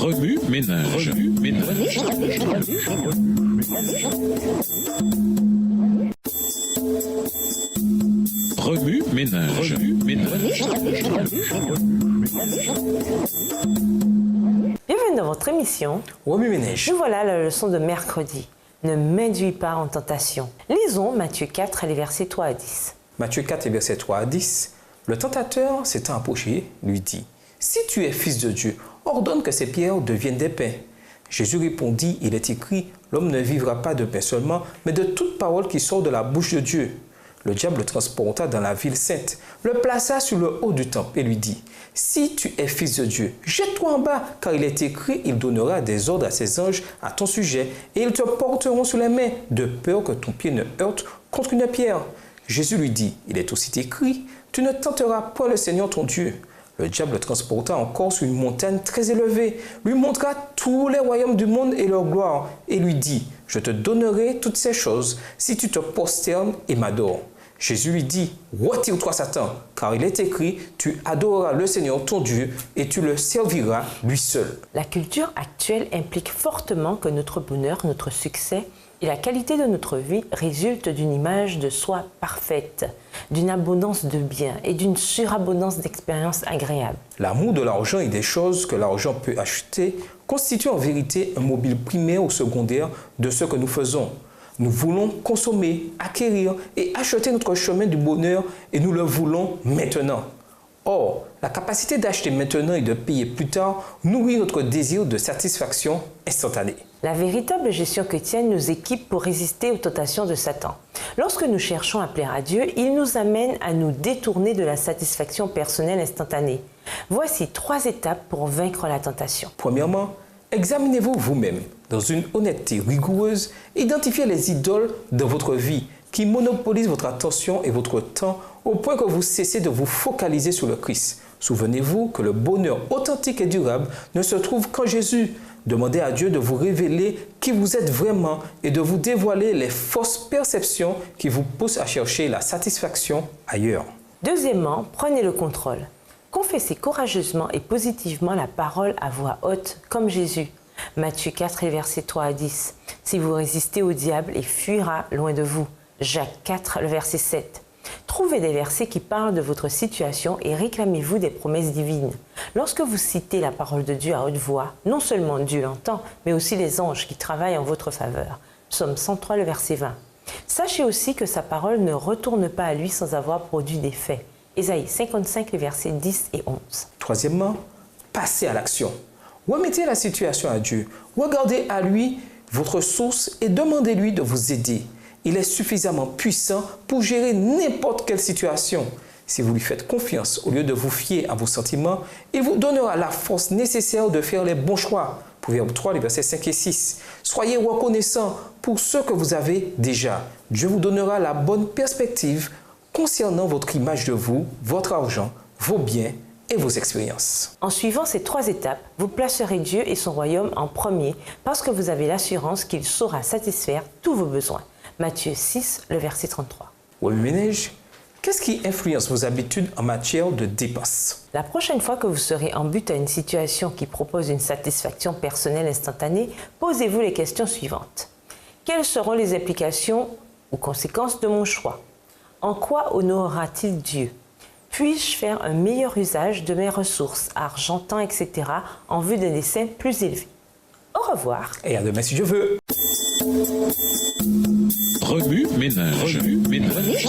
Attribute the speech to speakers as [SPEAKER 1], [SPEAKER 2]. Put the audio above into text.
[SPEAKER 1] Remue ménage. Remue ménage.
[SPEAKER 2] Bienvenue dans votre émission.
[SPEAKER 3] Remue ménage.
[SPEAKER 2] Nous voilà à la leçon de mercredi. Ne m'induis pas en tentation. Lisons Matthieu 4, les versets 3 à 10.
[SPEAKER 3] Matthieu 4, versets 3 à 10. Le tentateur, s'étant approché, lui dit, « Si tu es fils de Dieu, ordonne que ces pierres deviennent des pains. » Jésus répondit, « Il est écrit, l'homme ne vivra pas de pain seulement, mais de toute parole qui sort de la bouche de Dieu. » Le diable le transporta dans la ville sainte, le plaça sur le haut du temple et lui dit, « Si tu es fils de Dieu, jette-toi en bas, car il est écrit, il donnera des ordres à ses anges à ton sujet, et ils te porteront sur les mains, de peur que ton pied ne heurte contre une pierre. » Jésus lui dit, « Il est aussi écrit, tu ne tenteras point le Seigneur ton Dieu. » Le diable le transporta encore sur une montagne très élevée, lui montra tous les royaumes du monde et leur gloire, et lui dit, « Je te donnerai toutes ces choses si tu te prosternes et m'adores. » Jésus lui dit, « Retire-toi Satan, car il est écrit, tu adoreras le Seigneur ton Dieu et tu le serviras lui seul. »
[SPEAKER 2] La culture actuelle implique fortement que notre bonheur, notre succès et la qualité de notre vie résultent d'une image de soi parfaite, d'une abondance de biens et d'une surabondance d'expériences agréables.
[SPEAKER 3] L'amour de l'argent et des choses que l'argent peut acheter constitue en vérité un mobile primaire ou secondaire de ce que nous faisons. Nous voulons consommer, acquérir et acheter notre chemin du bonheur et nous le voulons maintenant. Or, la capacité d'acheter maintenant et de payer plus tard nourrit notre désir de satisfaction instantanée.
[SPEAKER 2] La véritable gestion chrétienne nous équipe pour résister aux tentations de Satan. Lorsque nous cherchons à plaire à Dieu, il nous amène à nous détourner de la satisfaction personnelle instantanée. Voici 3 étapes pour vaincre la tentation.
[SPEAKER 3] Premièrement, examinez-vous vous-même. Dans une honnêteté rigoureuse, identifiez les idoles de votre vie qui monopolisent votre attention et votre temps au point que vous cessez de vous focaliser sur le Christ. Souvenez-vous que le bonheur authentique et durable ne se trouve qu'en Jésus. Demandez à Dieu de vous révéler qui vous êtes vraiment et de vous dévoiler les fausses perceptions qui vous poussent à chercher la satisfaction ailleurs.
[SPEAKER 2] Deuxièmement, prenez le contrôle. Confessez courageusement et positivement la parole à voix haute, comme Jésus. Matthieu 4, versets 3 à 10. Si vous résistez au diable, il fuira loin de vous. Jacques 4, le verset 7. Trouvez des versets qui parlent de votre situation et réclamez-vous des promesses divines. Lorsque vous citez la parole de Dieu à haute voix, non seulement Dieu l'entend, mais aussi les anges qui travaillent en votre faveur. Psaume 103, le verset 20. Sachez aussi que sa parole ne retourne pas à lui sans avoir produit des faits. Ésaïe 55, les versets 10 et 11.
[SPEAKER 3] Troisièmement, passez à l'action. Remettez la situation à Dieu. Regardez à lui votre source et demandez-lui de vous aider. Il est suffisamment puissant pour gérer n'importe quelle situation. Si vous lui faites confiance au lieu de vous fier à vos sentiments, il vous donnera la force nécessaire de faire les bons choix. Proverbe 3, les versets 5 et 6. Soyez reconnaissants pour ce que vous avez déjà. Dieu vous donnera la bonne perspective concernant votre image de vous, votre argent, vos biens et vos expériences.
[SPEAKER 2] En suivant ces 3 étapes, vous placerez Dieu et son royaume en premier parce que vous avez l'assurance qu'il saura satisfaire tous vos besoins. Matthieu 6, le verset 33.
[SPEAKER 3] Remue ménage, qu'est-ce qui influence vos habitudes en matière de dépenses?
[SPEAKER 2] La prochaine fois que vous serez en but à une situation qui propose une satisfaction personnelle instantanée, posez-vous les questions suivantes. Quelles seront les implications ou conséquences de mon choix? En quoi honorera-t-il Dieu? Puis-je faire un meilleur usage de mes ressources, argent, temps, etc., en vue d'un dessein plus élevé? Au revoir.
[SPEAKER 3] Et à demain si je veux.
[SPEAKER 1] Remue ménage. Remue ménage.